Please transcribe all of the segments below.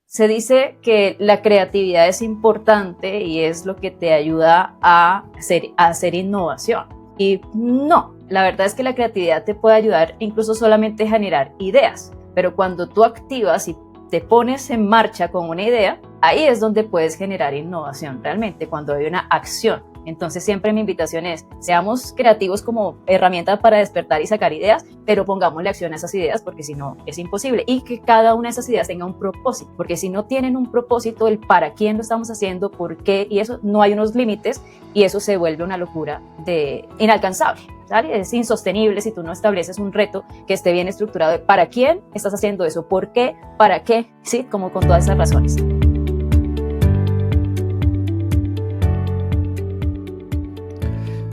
Se dice que la creatividad es importante y es lo que te ayuda a hacer innovación. Y no, la verdad es que la creatividad te puede ayudar incluso solamente a generar ideas, pero cuando tú activas y te pones en marcha con una idea, ahí es donde puedes generar innovación realmente, cuando hay una acción. Entonces siempre mi invitación es, seamos creativos como herramienta para despertar y sacar ideas, pero pongámosle acción a esas ideas porque si no es imposible. Y que cada una de esas ideas tenga un propósito, porque si no tienen un propósito, el para quién lo estamos haciendo, por qué, y eso no hay unos límites y eso se vuelve una locura inalcanzable. ¿Sale? Es insostenible si tú no estableces un reto que esté bien estructurado de para quién estás haciendo eso, por qué, para qué, ¿sí? Como con todas esas razones.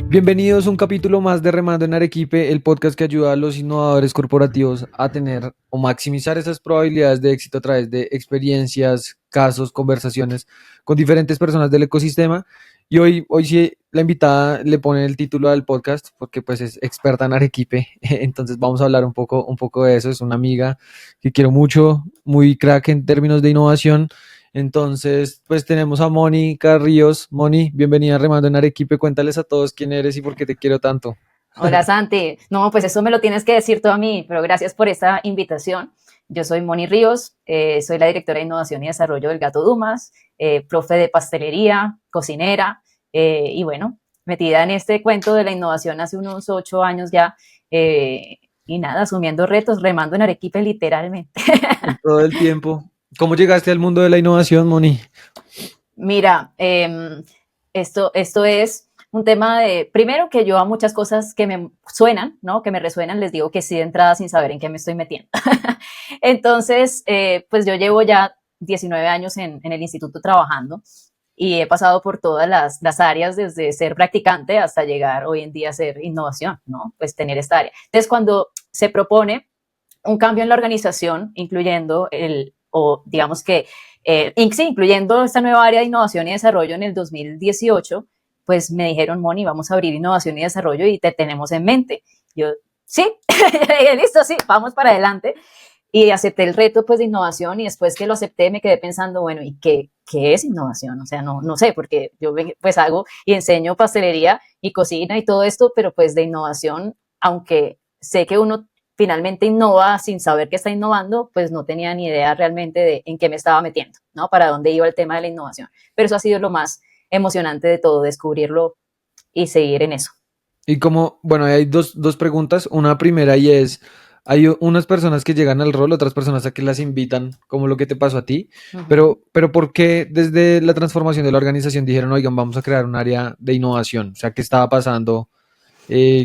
Bienvenidos a un capítulo más de Remando en Arequipe, el podcast que ayuda a los innovadores corporativos a tener o maximizar esas probabilidades de éxito a través de experiencias, casos, conversaciones con diferentes personas del ecosistema. Y hoy sí, la invitada le pone el título al podcast porque pues es experta en Arequipe, entonces vamos a hablar un poco de eso. Es una amiga que quiero mucho, muy crack en términos de innovación. Entonces, pues tenemos a Mónica Ríos. Moni, bienvenida a Remando en Arequipe. Cuéntales a todos quién eres y por qué te quiero tanto. Hola Santi, no, pues eso me lo tienes que decir tú a mí, pero gracias por esta invitación. Yo soy Moni Ríos, soy la directora de Innovación y Desarrollo del Gato Dumas, profe de pastelería, cocinera, y bueno, metida en este cuento de la innovación hace unos 8 años ya, y nada, asumiendo retos, remando en Arequipe literalmente. Todo el tiempo. ¿Cómo llegaste al mundo de la innovación, Moni? Mira, esto es un tema de, primero que yo a muchas cosas que me suenan, ¿no? Que me resuenan, les digo que sí de entrada sin saber en qué me estoy metiendo. Entonces, pues yo llevo ya 19 años en el instituto trabajando y he pasado por todas las áreas, desde ser practicante hasta llegar hoy en día a ser innovación, ¿no? Pues tener esta área. Entonces, cuando se propone un cambio en la organización, incluyendo o digamos que, sí, incluyendo esta nueva área de innovación y desarrollo en el 2018, pues me dijeron, Moni, vamos a abrir innovación y desarrollo y te tenemos en mente. Yo, sí, listo, sí, vamos para adelante. Y acepté el reto pues de innovación y después que lo acepté me quedé pensando, bueno, ¿y qué es innovación? O sea, no sé, porque yo pues hago y enseño pastelería y cocina y todo esto, pero pues de innovación, aunque sé que uno finalmente innova sin saber que está innovando, pues no tenía ni idea realmente de en qué me estaba metiendo, ¿no? Para dónde iba el tema de la innovación. Pero eso ha sido lo más emocionante de todo, descubrirlo y seguir en eso. Y como, bueno, hay dos preguntas. Una primera y es, hay unas personas que llegan al rol, otras personas a que las invitan, como lo que te pasó a ti, Uh-huh. pero ¿por qué desde la transformación de la organización dijeron, oigan, vamos a crear un área de innovación? O sea, ¿qué estaba pasando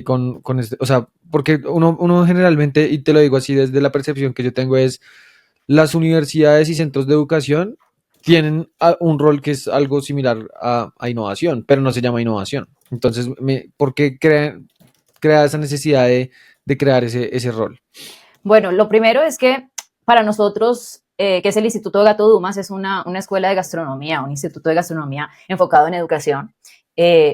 con este? O sea, porque uno generalmente, y te lo digo así desde la percepción que yo tengo, es las universidades y centros de educación tienen un rol que es algo similar a innovación, pero no se llama innovación. Entonces, ¿por qué crea esa necesidad de crear ese rol? Bueno, lo primero es que para nosotros, que es el Instituto de Gato Dumas, es una escuela de gastronomía, un instituto de gastronomía enfocado en educación.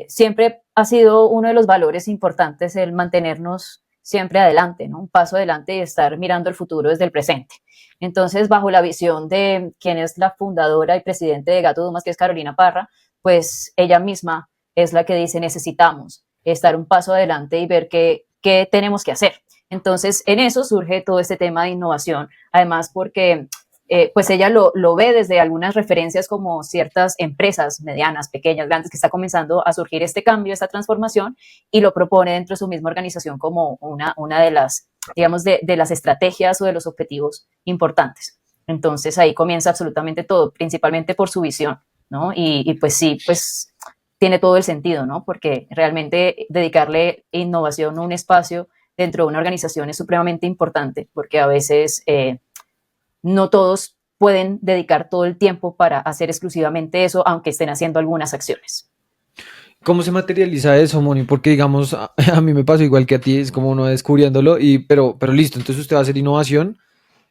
Siempre ha sido uno de los valores importantes el mantenernos siempre adelante, ¿no? Un paso adelante y estar mirando el futuro desde el presente. Entonces, bajo la visión de quien es la fundadora y presidente de Gato Dumas, que es Carolina Parra, pues ella misma es la que dice necesitamos estar un paso adelante y ver qué tenemos que hacer. Entonces, en eso surge todo este tema de innovación, además porque pues ella lo ve desde algunas referencias como ciertas empresas medianas, pequeñas, grandes, que está comenzando a surgir este cambio, esta transformación, y lo propone dentro de su misma organización como una de las, digamos, de las estrategias o de los objetivos importantes. Entonces ahí comienza absolutamente todo, principalmente por su visión, ¿no? Y pues sí, pues tiene todo el sentido, ¿no? Porque realmente dedicarle innovación a un espacio dentro de una organización es supremamente importante, porque a veces no todos pueden dedicar todo el tiempo para hacer exclusivamente eso, aunque estén haciendo algunas acciones. ¿Cómo se materializa eso, Moni? Porque, digamos, a mí me pasó igual que a ti, es como uno descubriéndolo, pero listo, entonces usted va a hacer innovación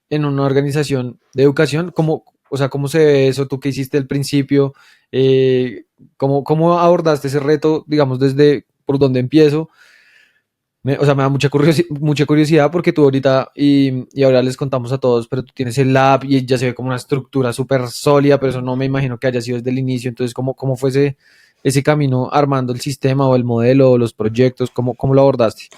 en una organización de educación. ¿Cómo, o sea, cómo se ve eso? ¿Tú qué hiciste al principio? ¿Cómo abordaste ese reto, digamos, desde por dónde empiezo? O sea, me da mucha curiosidad porque tú ahorita, y ahora les contamos a todos, pero tú tienes el lab y ya se ve como una estructura súper sólida, pero eso no me imagino que haya sido desde el inicio. Entonces, ¿cómo fue ese camino armando el sistema o el modelo o los proyectos? ¿Cómo lo abordaste?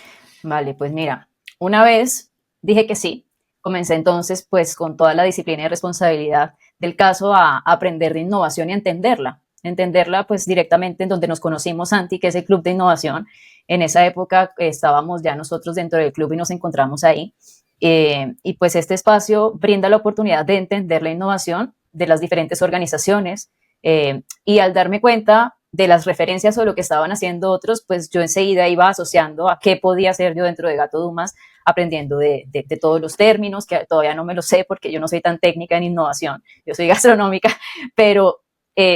Vale, pues mira, una vez dije que sí, comencé entonces pues con toda la disciplina y responsabilidad del caso a aprender de innovación y a entenderla pues directamente en donde nos conocimos, Santi, que es el Club de Innovación. En esa época estábamos ya nosotros dentro del club y nos encontramos ahí. Y pues este espacio brinda la oportunidad de entender la innovación de las diferentes organizaciones, y al darme cuenta de las referencias o lo que estaban haciendo otros, pues yo enseguida iba asociando a qué podía hacer yo dentro de Gato Dumas, aprendiendo de todos los términos, que todavía no me lo sé porque yo no soy tan técnica en innovación, yo soy gastronómica, pero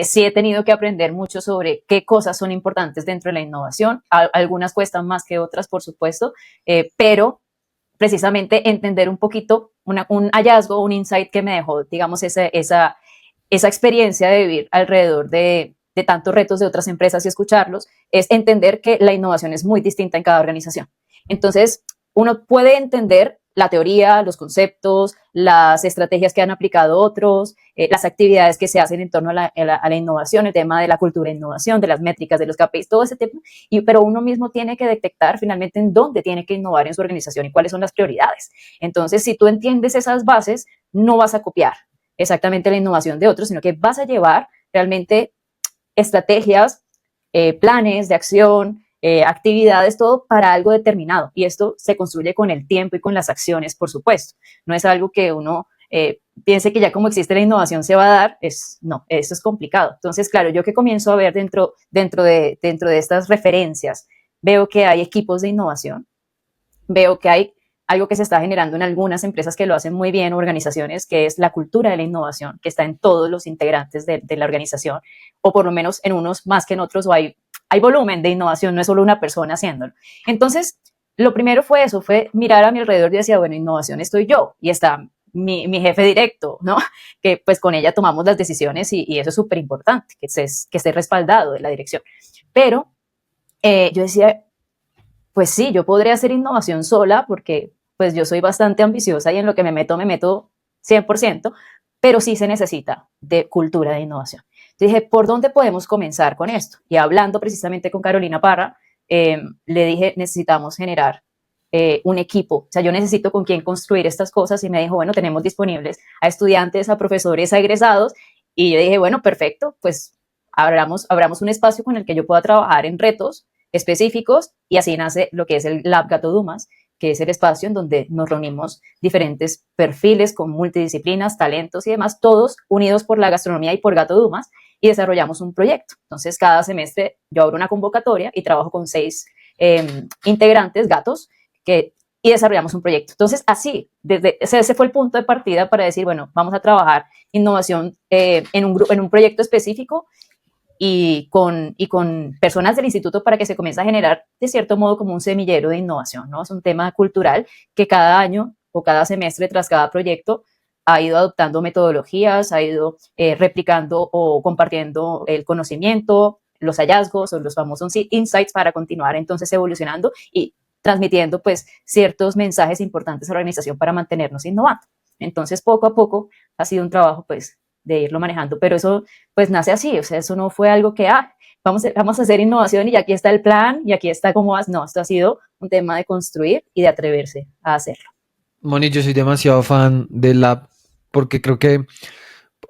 sí he tenido que aprender mucho sobre qué cosas son importantes dentro de la innovación. Algunas cuestan más que otras, por supuesto, pero precisamente entender un poquito un hallazgo, un insight que me dejó, digamos, esa experiencia de vivir alrededor de tantos retos de otras empresas y escucharlos, es entender que la innovación es muy distinta en cada organización. Entonces, uno puede entender la teoría, los conceptos, las estrategias que han aplicado otros, las actividades que se hacen en torno a la innovación, el tema de la cultura de innovación, de las métricas, de los KPIs, todo ese tema, pero uno mismo tiene que detectar finalmente en dónde tiene que innovar en su organización y cuáles son las prioridades. Entonces, si tú entiendes esas bases, no vas a copiar exactamente la innovación de otros, sino que vas a llevar realmente estrategias, planes de acción, actividades, todo para algo determinado. Y esto se construye con el tiempo y con las acciones, por supuesto. No es algo que uno piense que ya como existe la innovación se va a dar. No, eso es complicado. Entonces, claro, yo que comienzo a ver dentro de estas referencias, veo que hay equipos de innovación, veo que hay algo que se está generando en algunas empresas que lo hacen muy bien, organizaciones, que es la cultura de la innovación, que está en todos los integrantes de la organización, o por lo menos en unos más que en otros, o hay volumen de innovación, no es solo una persona haciéndolo. Entonces, lo primero fue eso, fue mirar a mi alrededor y decía, bueno, innovación estoy yo, y está mi jefe directo, ¿no? Que pues con ella tomamos las decisiones y eso es súper importante, que esté respaldado de la dirección. Pero yo decía, pues sí, yo podría hacer innovación sola porque pues yo soy bastante ambiciosa y en lo que me meto 100%, pero sí se necesita de cultura de innovación. Entonces dije, ¿por dónde podemos comenzar con esto? Y hablando precisamente con Carolina Parra, le dije, necesitamos generar un equipo, o sea, yo necesito con quién construir estas cosas y me dijo, bueno, tenemos disponibles a estudiantes, a profesores, a egresados y yo dije, bueno, perfecto, pues abramos un espacio con el que yo pueda trabajar en retos específicos y así nace lo que es el Lab Gato Dumas, que es el espacio en donde nos reunimos diferentes perfiles con multidisciplinas, talentos y demás, todos unidos por la gastronomía y por Gato Dumas y desarrollamos un proyecto. Entonces, cada semestre yo abro una convocatoria y trabajo con 6 integrantes, gatos, y desarrollamos un proyecto. Entonces, así, ese fue el punto de partida para decir, bueno, vamos a trabajar innovación en un proyecto específico y con personas del instituto para que se comience a generar, de cierto modo, como un semillero de innovación, ¿no? Es un tema cultural que cada año o cada semestre tras cada proyecto ha ido adoptando metodologías, ha ido replicando o compartiendo el conocimiento, los hallazgos o los famosos insights para continuar entonces evolucionando y transmitiendo pues ciertos mensajes importantes a la organización para mantenernos innovando. Entonces, poco a poco ha sido un trabajo pues de irlo manejando, pero eso pues nace así, o sea, eso no fue algo que, vamos a hacer innovación y aquí está el plan y aquí está cómo vas, no, esto ha sido un tema de construir y de atreverse a hacerlo. Moni, yo soy demasiado fan del lab porque creo que,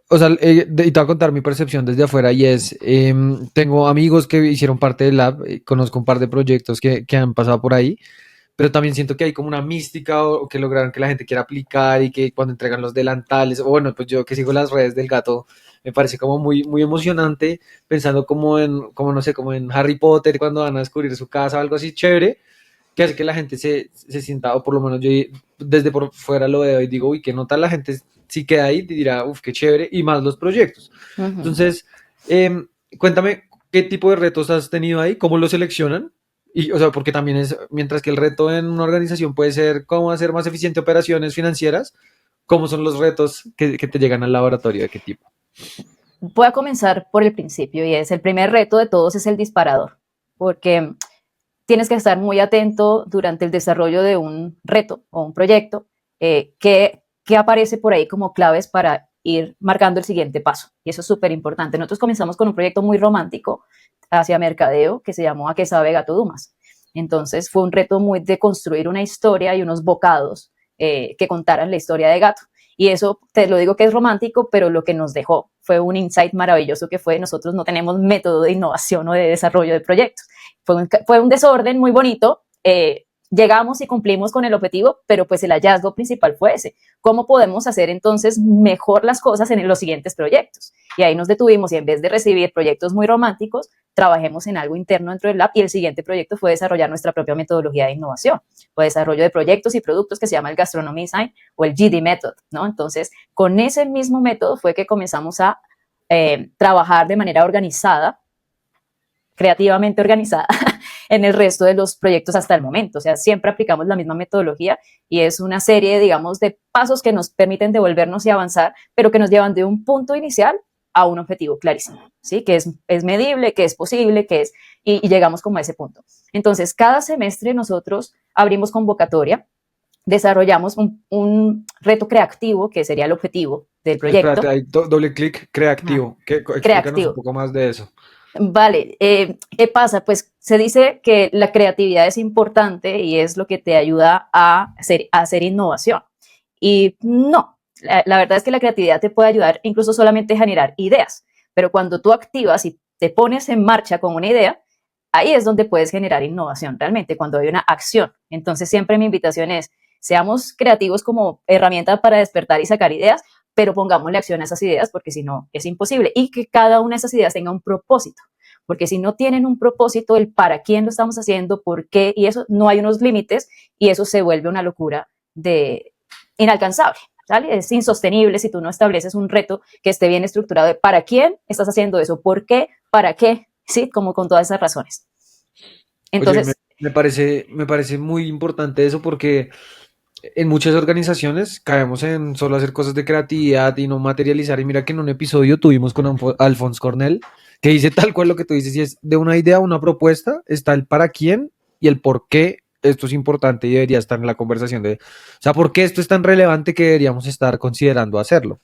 o sea, y te voy a contar mi percepción desde afuera y es, tengo amigos que hicieron parte del lab, conozco un par de proyectos que han pasado por ahí, pero también siento que hay como una mística o que lograron que la gente quiera aplicar y que cuando entregan los delantales, o bueno, pues yo que sigo las redes del gato, me parece como muy emocionante, pensando como no sé, como en Harry Potter cuando van a descubrir su casa o algo así chévere, que hace que la gente se sienta, o por lo menos yo desde por fuera lo veo y digo, uy, qué nota la gente si queda ahí y dirá, uff, qué chévere, y más los proyectos. Uh -huh. Entonces, cuéntame qué tipo de retos has tenido ahí, cómo los seleccionan. Y, o sea, porque también es, mientras que el reto en una organización puede ser cómo hacer más eficiente operaciones financieras, ¿cómo son los retos que te llegan al laboratorio? ¿De qué tipo? Voy a comenzar por el principio y es el primer reto de todos es el disparador, porque tienes que estar muy atento durante el desarrollo de un reto o un proyecto, que aparece por ahí como claves para ir marcando el siguiente paso. Y eso es súper importante. Nosotros comenzamos con un proyecto muy romántico hacia mercadeo que se llamó A qué sabe Gato Dumas. Entonces fue un reto muy de construir una historia y unos bocados que contaran la historia de Gato. Y eso, te lo digo que es romántico, pero lo que nos dejó fue un insight maravilloso que fue, nosotros no tenemos método de innovación o de desarrollo de proyectos. Fue un desorden muy bonito, llegamos y cumplimos con el objetivo, pero pues el hallazgo principal fue ese. ¿Cómo podemos hacer entonces mejor las cosas en los siguientes proyectos? Y ahí nos detuvimos y en vez de recibir proyectos muy románticos, trabajemos en algo interno dentro del lab y el siguiente proyecto fue desarrollar nuestra propia metodología de innovación o desarrollo de proyectos y productos que se llama el Gastronomy Design o el GD Method, ¿no? Entonces, con ese mismo método fue que comenzamos a trabajar de manera organizada, creativamente organizada, en el resto de los proyectos hasta el momento. O sea, siempre aplicamos la misma metodología y es una serie, digamos, de pasos que nos permiten devolvernos y avanzar, pero que nos llevan de un punto inicial a un objetivo clarísimo, ¿sí? Que es medible, que es posible, y llegamos como a ese punto. Entonces, cada semestre nosotros abrimos convocatoria, desarrollamos un reto creativo, que sería el objetivo del proyecto. Espérate, hay doble clic creativo. Explícanos un poco más de eso. Vale, ¿qué pasa? Pues se dice que la creatividad es importante y es lo que te ayuda a hacer innovación. Y no, la verdad es que la creatividad te puede ayudar incluso solamente a generar ideas, pero cuando tú activas y te pones en marcha con una idea, ahí es donde puedes generar innovación realmente, cuando hay una acción. Entonces siempre mi invitación es, seamos creativos como herramienta para despertar y sacar ideas, pero pongámosle acción a esas ideas porque si no es imposible y que cada una de esas ideas tenga un propósito, porque si no tienen un propósito, el para quién lo estamos haciendo, por qué, y eso no hay unos límites y eso se vuelve una locura de inalcanzable, ¿sale? Es insostenible si tú no estableces un reto que esté bien estructurado de para quién estás haciendo eso, por qué, para qué, ¿sí? Como con todas esas razones. Entonces, oye, me parece muy importante eso porque en muchas organizaciones caemos en solo hacer cosas de creatividad y no materializar. Y mira que en un episodio tuvimos con Alphonse Cornell que dice tal cual lo que tú dices, y es de una idea, una propuesta, está el para quién y el por qué esto es importante y debería estar en la conversación o sea, por qué esto es tan relevante que deberíamos estar considerando hacerlo.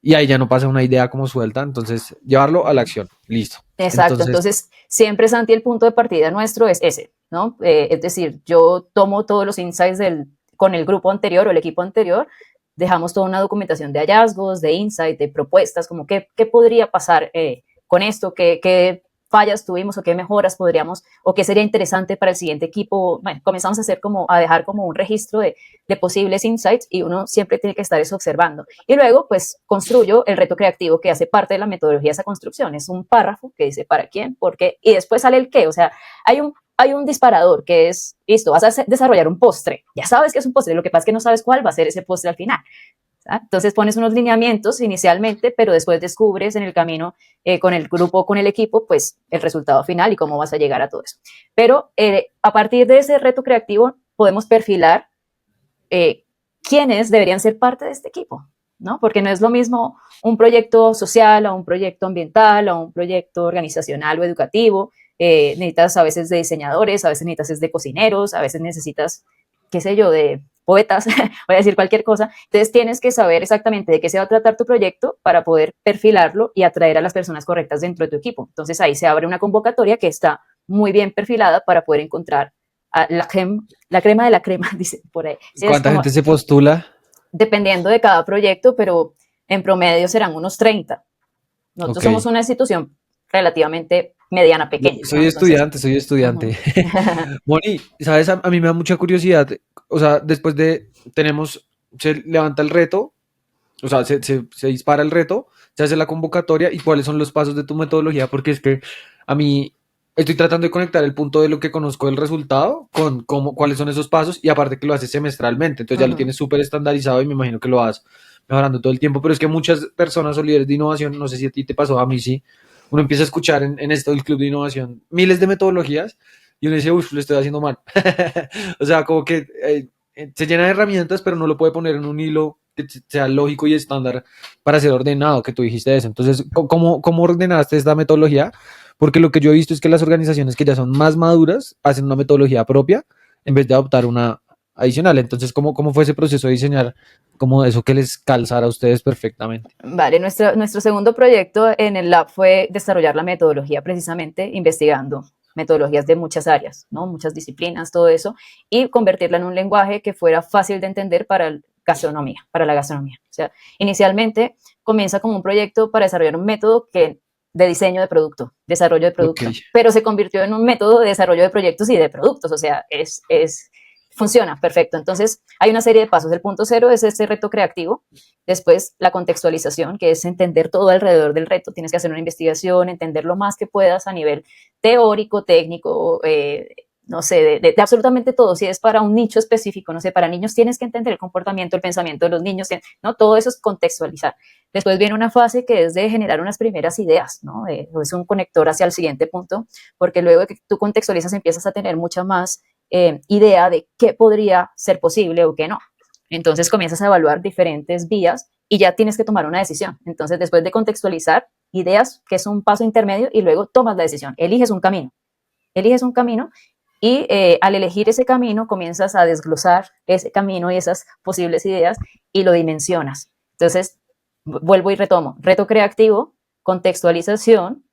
Y ahí ya no pasa una idea como suelta, entonces llevarlo a la acción, listo. exacto, entonces siempre, Santi, el punto de partida nuestro es ese, ¿no? Es decir, yo tomo todos los insights con el grupo anterior o el equipo anterior, dejamos toda una documentación de hallazgos, de insights, de propuestas, como qué podría pasar con esto, qué fallas tuvimos o qué mejoras podríamos, o qué sería interesante para el siguiente equipo. Bueno, comenzamos a dejar como un registro de posibles insights y uno siempre tiene que estar eso observando. Y luego, pues, construyo el reto creativo que hace parte de la metodología de esa construcción. Es un párrafo que dice para quién, por qué, y después sale el qué. O sea, hay un disparador que es, listo, vas a desarrollar un postre. Ya sabes que es un postre, lo que pasa es que no sabes cuál va a ser ese postre al final. Entonces pones unos lineamientos inicialmente, pero después descubres en el camino con el grupo, con el equipo, pues el resultado final y cómo vas a llegar a todo eso. Pero a partir de ese reto creativo podemos perfilar quiénes deberían ser parte de este equipo, ¿no? Porque no es lo mismo un proyecto social o un proyecto ambiental o un proyecto organizacional o educativo. Necesitas a veces de diseñadores, a veces necesitas de cocineros, a veces necesitas, qué sé yo, de poetas, voy a decir cualquier cosa. Entonces tienes que saber exactamente de qué se va a tratar tu proyecto para poder perfilarlo y atraer a las personas correctas dentro de tu equipo. Entonces ahí se abre una convocatoria que está muy bien perfilada para poder encontrar a la crema de la crema, dice por ahí. Sí, ¿cuánta gente se postula? Dependiendo de cada proyecto, pero en promedio serán unos 30. Nosotros somos una institución relativamente mediana, pequeña. Soy estudiante. Moni, ¿sabes? A mí me da mucha curiosidad. O sea, se levanta el reto, o sea, se dispara el reto, se hace la convocatoria y cuáles son los pasos de tu metodología, porque es que a mí estoy tratando de conectar el punto de lo que conozco del resultado con cuáles son esos pasos y aparte que lo haces semestralmente, entonces ya lo tienes súper estandarizado y me imagino que lo vas mejorando todo el tiempo, pero es que muchas personas o líderes de innovación, no sé si a ti te pasó, a mí sí, uno empieza a escuchar en esto del club de innovación miles de metodologías y uno dice, uff, lo estoy haciendo mal. O sea, como que se llena de herramientas, pero no lo puede poner en un hilo que sea lógico y estándar para ser ordenado, que tú dijiste eso. Entonces, ¿cómo ordenaste esta metodología? porque lo que yo he visto es que las organizaciones que ya son más maduras hacen una metodología propia en vez de adoptar una adicional. Entonces, ¿cómo fue ese proceso de diseñar como eso que les calzara a ustedes perfectamente? Vale, nuestro segundo proyecto en el lab fue desarrollar la metodología, precisamente investigando metodologías de muchas áreas, ¿no? Muchas disciplinas, todo eso, y convertirla en un lenguaje que fuera fácil de entender para para la gastronomía. O sea, inicialmente comienza como un proyecto para desarrollar un método de diseño de producto, desarrollo de Ok, producto, pero se convirtió en un método de desarrollo de proyectos y de productos, o sea, funciona, perfecto. Entonces, hay una serie de pasos. El punto cero es este reto creativo. Después, la contextualización, que es entender todo alrededor del reto. Tienes que hacer una investigación, entender lo más que puedas a nivel teórico, técnico, no sé, de absolutamente todo. Si es para un nicho específico, no sé, para niños tienes que entender el comportamiento, el pensamiento de los niños, ¿no? Todo eso es contextualizar. Después viene una fase que es de generar unas primeras ideas, ¿no? Es un conector hacia el siguiente punto, porque luego de que tú contextualizas empiezas a tener mucha más idea de qué podría ser posible o qué no. Entonces comienzas a evaluar diferentes vías y ya tienes que tomar una decisión. Entonces, después de contextualizar ideas, que es un paso intermedio, y luego tomas la decisión, eliges un camino y al elegir ese camino comienzas a desglosar ese camino y esas posibles ideas y lo dimensionas. Entonces, vuelvo y retomo, reto creativo, contextualización,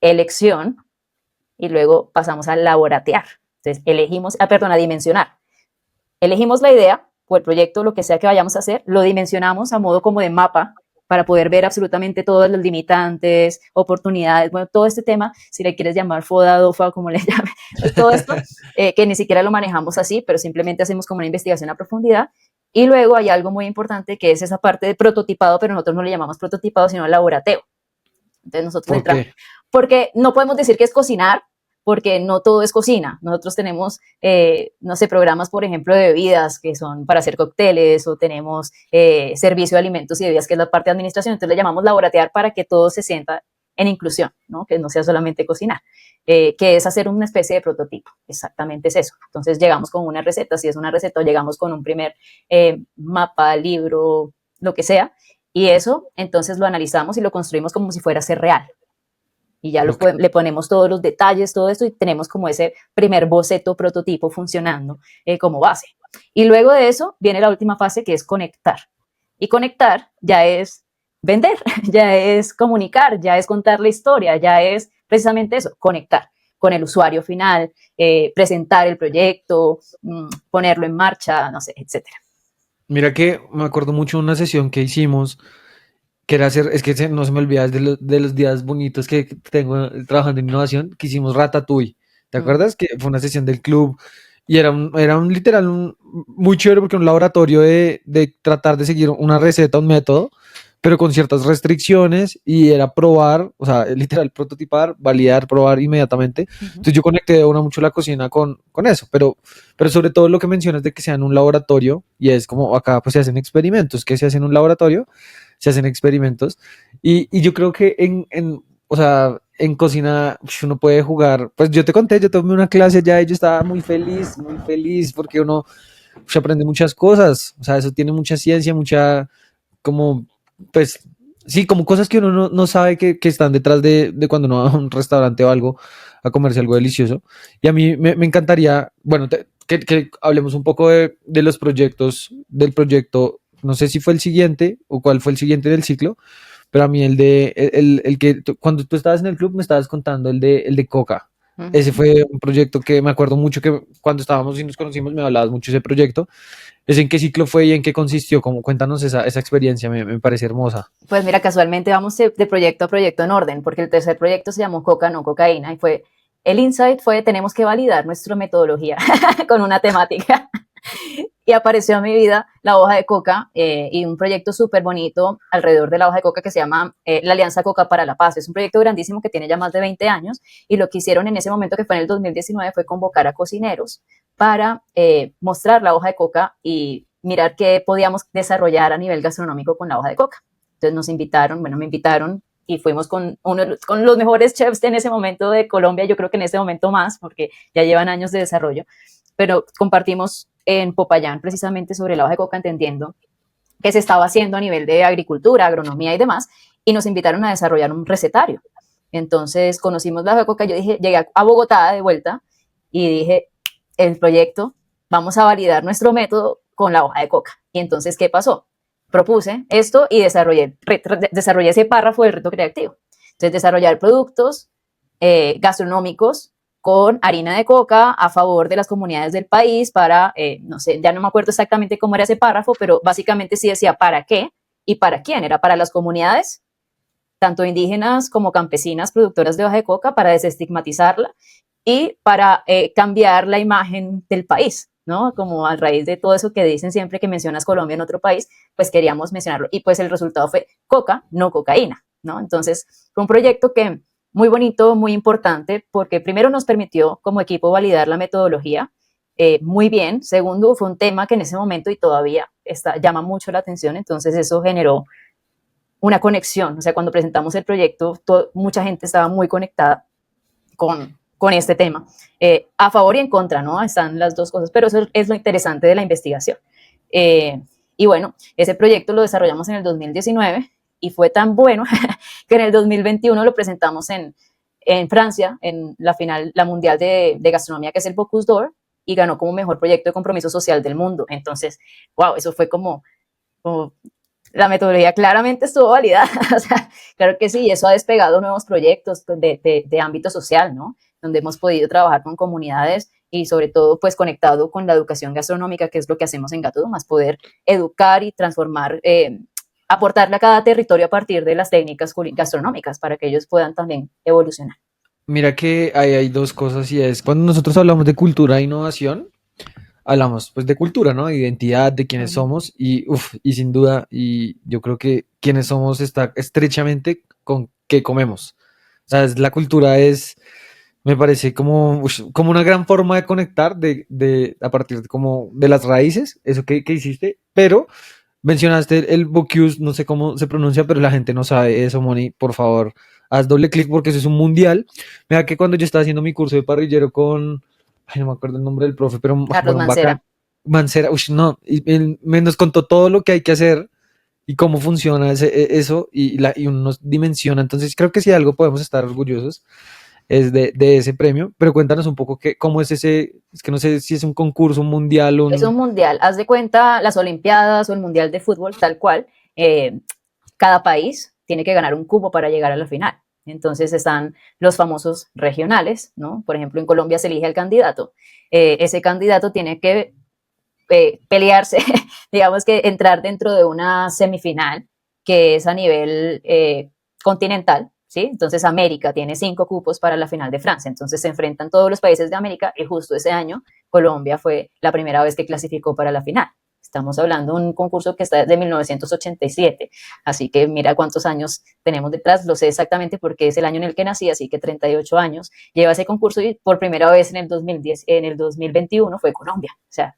elección y luego pasamos a laboratear. Entonces, a dimensionar. Elegimos la idea o el proyecto, lo que sea que vayamos a hacer, lo dimensionamos a modo como de mapa para poder ver absolutamente todos los limitantes, oportunidades, bueno, todo este tema, si le quieres llamar FODA, DOFA, como le llame, pues todo esto, que ni siquiera lo manejamos así, pero simplemente hacemos como una investigación a profundidad. Y luego hay algo muy importante que es esa parte de prototipado, pero nosotros no le llamamos prototipado, sino laborateo. Entonces nosotros ¿por entramos, qué? porque no podemos decir que es cocinar, porque no todo es cocina. Nosotros tenemos, no sé, programas, por ejemplo, de bebidas que son para hacer cócteles o tenemos servicio de alimentos y bebidas, que es la parte de administración. Entonces le llamamos laboratear para que todo se sienta en inclusión, ¿no? Que no sea solamente cocinar, que es hacer una especie de prototipo. Exactamente es eso. Entonces llegamos con una receta, si es una receta, o llegamos con un primer mapa, libro, lo que sea, y eso entonces lo analizamos y lo construimos como si fuera a ser real. Y ya Ok. le ponemos todos los detalles, todo esto, y tenemos como ese primer boceto, prototipo funcionando como base. Y luego de eso viene la última fase, que es conectar. Y conectar ya es vender, ya es comunicar, ya es contar la historia, ya es precisamente eso, conectar con el usuario final, presentar el proyecto, ponerlo en marcha, no sé, etcétera. Mira que me acuerdo mucho de una sesión que hicimos, que era hacer, es que no se me olvida, es de los días bonitos que tengo trabajando en innovación, que hicimos Ratatouille. ¿Te acuerdas? Que fue una sesión del club y era un literal, muy chévere porque un laboratorio de tratar de seguir una receta, un método, pero con ciertas restricciones y era probar, o sea, literal, prototipar, validar, probar inmediatamente. Uh -huh. Entonces yo conecté de una mucho la cocina con eso, pero sobre todo lo que mencionas de que sea en un laboratorio y es como acá pues se hacen experimentos, que se hacen en un laboratorio, se hacen experimentos y yo creo que o sea, en cocina uno puede jugar, pues yo te conté, yo tomé una clase ya y yo estaba muy feliz porque uno se aprende muchas cosas, o sea, eso tiene mucha ciencia, mucha, como, pues, sí, como cosas que uno no sabe que están detrás de cuando uno va a un restaurante o algo a comerse algo delicioso. Y a mí me encantaría, bueno, que hablemos un poco de los proyectos, del proyecto, no sé si fue el siguiente o cuál fue el siguiente del ciclo, pero a mí el que cuando tú estabas en el club me estabas contando el de Coca. Uh Ese -huh. fue un proyecto que me acuerdo mucho que cuando estábamos y nos conocimos me hablabas mucho de ese proyecto. ¿Es en qué ciclo fue y en qué consistió? Como, cuéntanos esa experiencia, me parece hermosa. Pues mira, casualmente vamos de proyecto a proyecto en orden, porque el tercer proyecto se llamó Coca, no cocaína, y el insight fue, tenemos que validar nuestra metodología con una temática. Y apareció en mi vida la hoja de coca y un proyecto súper bonito alrededor de la hoja de coca que se llama la Alianza Coca para la Paz. Es un proyecto grandísimo que tiene ya más de 20 años y lo que hicieron en ese momento, que fue en el 2019, fue convocar a cocineros para mostrar la hoja de coca y mirar qué podíamos desarrollar a nivel gastronómico con la hoja de coca. Entonces nos invitaron, bueno, me invitaron y fuimos con los mejores chefs en ese momento de Colombia, yo creo que en este momento más, porque ya llevan años de desarrollo, pero compartimos en Popayán precisamente sobre la hoja de coca, entendiendo que se estaba haciendo a nivel de agricultura, agronomía y demás, y nos invitaron a desarrollar un recetario. Entonces conocimos la hoja de coca, yo dije, llegué a Bogotá de vuelta y dije, el proyecto, vamos a validar nuestro método con la hoja de coca. Y entonces, ¿qué pasó? Propuse esto y desarrollé ese párrafo del reto creativo. Entonces, desarrollar productos gastronómicos con harina de coca a favor de las comunidades del país para, no sé, ya no me acuerdo exactamente cómo era ese párrafo, pero básicamente sí decía para qué y para quién. Era para las comunidades, tanto indígenas como campesinas productoras de hoja de coca, para desestigmatizarla y para cambiar la imagen del país, ¿no? Como a raíz de todo eso que dicen siempre que mencionas Colombia en otro país, pues queríamos mencionarlo. Y pues el resultado fue coca, no cocaína, ¿no? Entonces fue un proyecto que muy bonito, muy importante, porque primero nos permitió como equipo validar la metodología muy bien. Segundo, fue un tema que en ese momento y todavía llama mucho la atención, entonces eso generó una conexión. O sea, cuando presentamos el proyecto, mucha gente estaba muy conectada con este tema, a favor y en contra, ¿no? Están las dos cosas, pero eso es lo interesante de la investigación. Y bueno, ese proyecto lo desarrollamos en el 2019 y fue tan bueno que en el 2021 lo presentamos en Francia, en la final, la mundial de gastronomía, que es el Bocuse d'Or, y ganó como mejor proyecto de compromiso social del mundo. Entonces, wow, eso fue como la metodología claramente estuvo validada. O sea, claro que sí, y eso ha despegado nuevos proyectos de ámbito social, ¿no? Donde hemos podido trabajar con comunidades y sobre todo pues conectado con la educación gastronómica, que es lo que hacemos en Gato Dumas, poder educar y transformar, aportarle a cada territorio a partir de las técnicas gastronómicas para que ellos puedan también evolucionar. Mira que hay dos cosas y es cuando nosotros hablamos de cultura e innovación, hablamos pues de cultura, ¿no? Identidad, de quiénes somos y, uf, y sin duda, y yo creo que quiénes somos está estrechamente con qué comemos. O sea, la cultura es, me parece como, como una gran forma de conectar a partir de, como de las raíces, eso que hiciste, pero mencionaste el Bocuse, no sé cómo se pronuncia, pero la gente no sabe eso, Moni, por favor, haz doble clic porque eso es un mundial. Mira que cuando yo estaba haciendo mi curso de parrillero con, ay, no me acuerdo el nombre del profe, pero Carlos bueno, un bacán, Mancera. Mancera, uy, no, y él nos contó todo lo que hay que hacer y cómo funciona eso y uno nos dimensiona. Entonces creo que si algo podemos estar orgullosos es de ese premio, pero cuéntanos un poco cómo es ese, es que no sé si es un concurso, un mundial, Es un mundial, haz de cuenta las Olimpiadas o el Mundial de Fútbol, tal cual. Cada país tiene que ganar un cupo para llegar a la final. Entonces están los famosos regionales, ¿no? Por ejemplo, en Colombia se elige al candidato. Ese candidato tiene que pelearse, digamos que entrar dentro de una semifinal que es a nivel continental, ¿sí? Entonces América tiene 5 cupos para la final de Francia, entonces se enfrentan todos los países de América y justo ese año Colombia fue la primera vez que clasificó para la final. Estamos hablando de un concurso que está desde 1987, así que mira cuántos años tenemos detrás, lo sé exactamente porque es el año en el que nací, así que 38 años lleva ese concurso y por primera vez en el 2010, en el 2021 fue Colombia, o sea,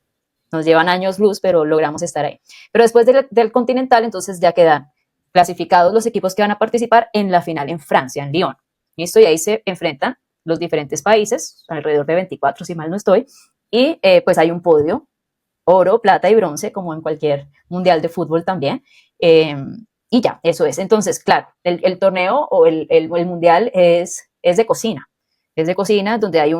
nos llevan años luz, pero logramos estar ahí. Pero después del Continental, entonces ya quedan clasificados los equipos que van a participar en la final en Francia, en Lyon. ¿Listo? Y ahí se enfrentan los diferentes países, alrededor de 24, si mal no estoy, y pues hay un podio, oro, plata y bronce, como en cualquier mundial de fútbol también. Eh, y ya, eso es. Entonces, claro, el torneo o el mundial es de cocina. Es de cocina donde hay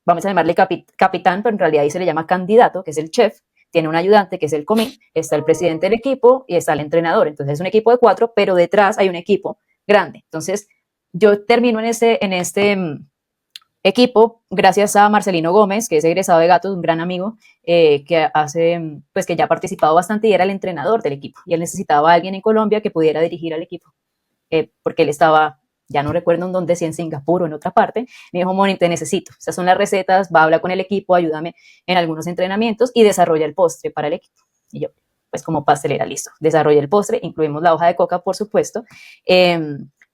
vamos a llamarle capitán, pero en realidad ahí se le llama candidato, que es el chef, tiene un ayudante, que es el comí, está el presidente del equipo y está el entrenador. Entonces es un equipo de 4, pero detrás hay un equipo grande. Entonces yo termino en este equipo gracias a Marcelino Gómez, que es egresado de Gatos, un gran amigo, pues que ya ha participado bastante y era el entrenador del equipo. Y él necesitaba a alguien en Colombia que pudiera dirigir al equipo, porque él estaba, ya no recuerdo en dónde, si en Singapur o en otra parte. Me dijo, Moni, te necesito. Esas son las recetas, va a hablar con el equipo, ayúdame en algunos entrenamientos y desarrolla el postre para el equipo. Y yo, pues como pastelera, listo. Desarrolla el postre, incluimos la hoja de coca, por supuesto.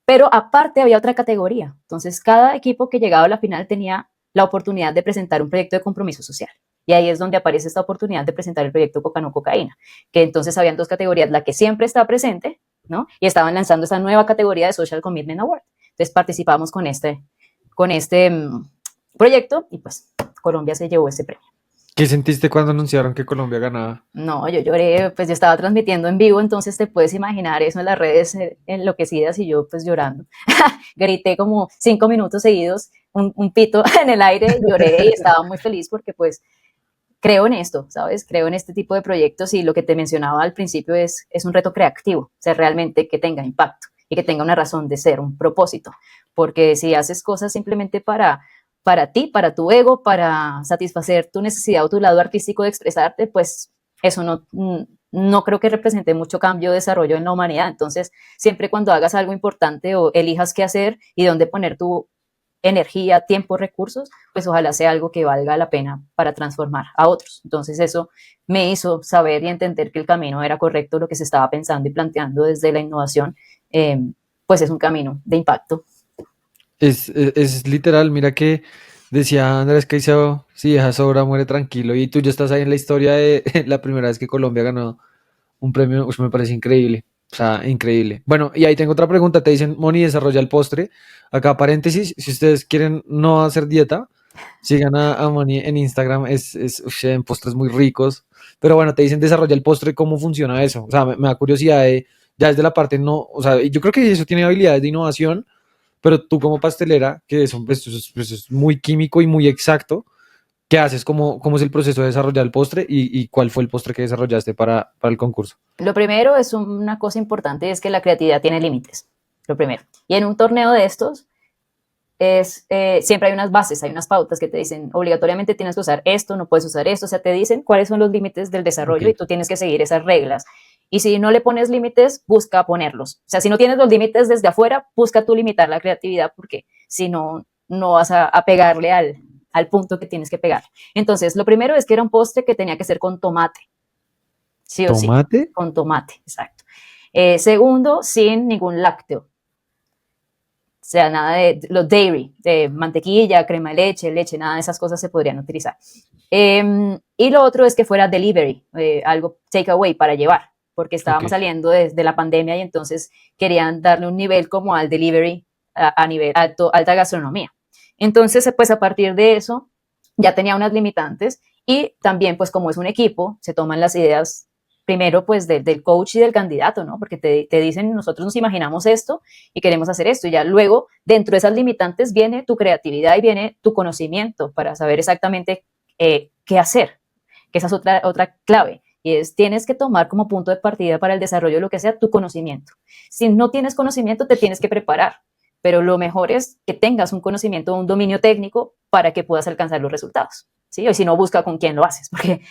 Pero aparte había otra categoría. Entonces, cada equipo que llegaba a la final tenía la oportunidad de presentar un proyecto de compromiso social. Y ahí es donde aparece esta oportunidad de presentar el proyecto Coca no Cocaína, que entonces habían 2 categorías, la que siempre está presente, ¿no? Y estaban lanzando esa nueva categoría de Social Commitment Award. Entonces participamos con este proyecto y pues Colombia se llevó ese premio. ¿Qué sentiste cuando anunciaron que Colombia ganaba? No, yo lloré, pues yo estaba transmitiendo en vivo, entonces te puedes imaginar eso en las redes enloquecidas y yo pues llorando. Grité como 5 minutos seguidos, un pito en el aire, lloré y estaba muy feliz porque pues creo en esto, ¿sabes? Creo en este tipo de proyectos y lo que te mencionaba al principio es un reto creativo, o sea, realmente que tenga impacto y que tenga una razón de ser, un propósito, porque si haces cosas simplemente para ti, para tu ego, para satisfacer tu necesidad o tu lado artístico de expresarte, pues eso no creo que represente mucho cambio o desarrollo en la humanidad. Entonces, siempre cuando hagas algo importante o elijas qué hacer y dónde poner tu energía, tiempo, recursos, pues ojalá sea algo que valga la pena para transformar a otros. Entonces eso me hizo saber y entender que el camino era correcto, lo que se estaba pensando y planteando desde la innovación, eh, pues es un camino de impacto. Es literal, mira que decía Andrés Caicedo, si deja sobra, muere tranquilo. Y tú ya estás ahí en la historia de la primera vez que Colombia ganó un premio, me parece increíble. O sea, increíble. Bueno, y ahí tengo otra pregunta. Te dicen, Moni, desarrolla el postre. Acá, paréntesis, si ustedes quieren no hacer dieta, sigan a Moni en Instagram. En postres muy ricos. Pero bueno, te dicen, desarrolla el postre. ¿Cómo funciona eso? O sea, me da curiosidad ya desde la parte no. O sea, yo creo que eso tiene habilidades de innovación, pero tú como pastelera, que son, pues, eso es muy químico y muy exacto. ¿Qué haces? ¿Cómo es el proceso de desarrollar el postre y cuál fue el postre que desarrollaste para el concurso? Lo primero es una cosa importante, es que la creatividad tiene límites, lo primero. Y en un torneo de estos, siempre hay unas bases, hay unas pautas que te dicen obligatoriamente tienes que usar esto, no puedes usar esto, o sea, te dicen cuáles son los límites del Ok, desarrollo y tú tienes que seguir esas reglas. Y si no le pones límites, busca ponerlos. O sea, si no tienes los límites desde afuera, busca tú limitar la creatividad porque si no, no vas a pegarle al punto que tienes que pegar. Entonces, lo primero es que era un postre que tenía que ser con tomate, sí o sí, tomate. con tomate, exacto. Segundo, sin ningún lácteo. O sea, nada de los dairy, de mantequilla, crema de leche, leche, nada de esas cosas se podrían utilizar. Y lo otro es que fuera delivery, algo takeaway para llevar, porque Ok. estábamos saliendo de la pandemia y entonces querían darle un nivel como al delivery a nivel alta gastronomía. Entonces, pues a partir de eso ya tenía unas limitantes y también pues como es un equipo, se toman las ideas primero pues del coach y del candidato, ¿no? Porque te dicen, nosotros nos imaginamos esto y queremos hacer esto. Y ya luego, dentro de esas limitantes, viene tu creatividad y viene tu conocimiento para saber exactamente qué hacer, que esa es otra clave. Y es, tienes que tomar como punto de partida para el desarrollo de lo que sea tu conocimiento. Si no tienes conocimiento, te tienes que preparar. Pero lo mejor es que tengas un conocimiento, un dominio técnico para que puedas alcanzar los resultados. ¿Sí? O si no, busca con quién lo haces, porque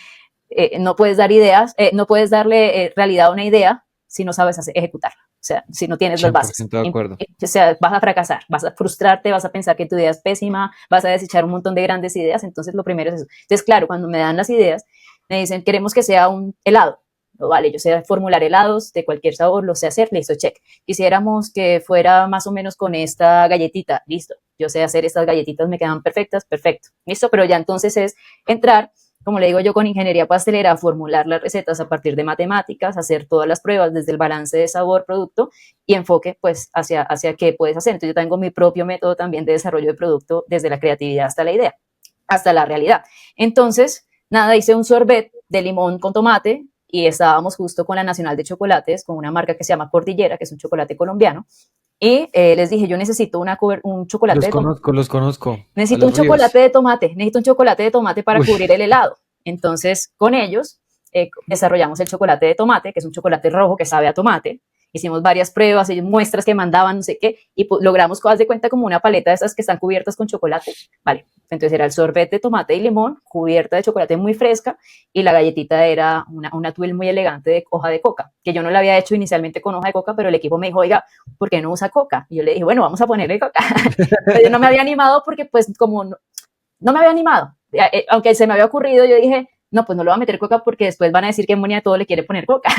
no puedes dar ideas, no puedes darle realidad a una idea si no sabes ejecutarla. O sea, si no tienes las bases. 100% de acuerdo. O sea, vas a fracasar, vas a frustrarte, vas a pensar que tu idea es pésima, vas a desechar un montón de grandes ideas. Entonces, lo primero es eso. Entonces, claro, cuando me dan las ideas, me dicen, queremos que sea un helado. No, vale, yo sé formular helados de cualquier sabor, lo sé hacer, listo, check. Quisiéramos que fuera más o menos con esta galletita, listo. Yo sé hacer estas galletitas, me quedan perfectas, perfecto. Listo, pero ya entonces es entrar, como le digo yo, con ingeniería pastelera, formular las recetas a partir de matemáticas, hacer todas las pruebas desde el balance de sabor, producto y enfoque pues hacia qué puedes hacer. Entonces yo tengo mi propio método también de desarrollo de producto desde la creatividad hasta la idea, hasta la realidad. Entonces, nada, hice un sorbet de limón con tomate y estábamos justo con la Nacional de Chocolates, con una marca que se llama Cordillera, que es un chocolate colombiano. Y les dije, yo necesito un chocolate Los de tomate. conozco, los conozco. A Necesito un los chocolate ríos. de tomate, necesito un chocolate de tomate para Uy, cubrir el helado. Entonces, con ellos desarrollamos el chocolate de tomate, que es un chocolate rojo que sabe a tomate. Hicimos varias pruebas y muestras que mandaban, no sé qué, y logramos, haz de cuenta, como una paleta de esas que están cubiertas con chocolate. Vale, entonces era el sorbete de tomate y limón, cubierta de chocolate muy fresca, y la galletita era una tuile muy elegante de hoja de coca, que yo no la había hecho inicialmente con hoja de coca, pero el equipo me dijo, oiga, ¿por qué no usa coca? Y yo le dije, bueno, vamos a ponerle coca. Pero yo no me había animado porque pues como no me había animado. Aunque se me había ocurrido, yo dije, no, pues no le voy a meter coca porque después van a decir que Monia a todo le quiere poner coca.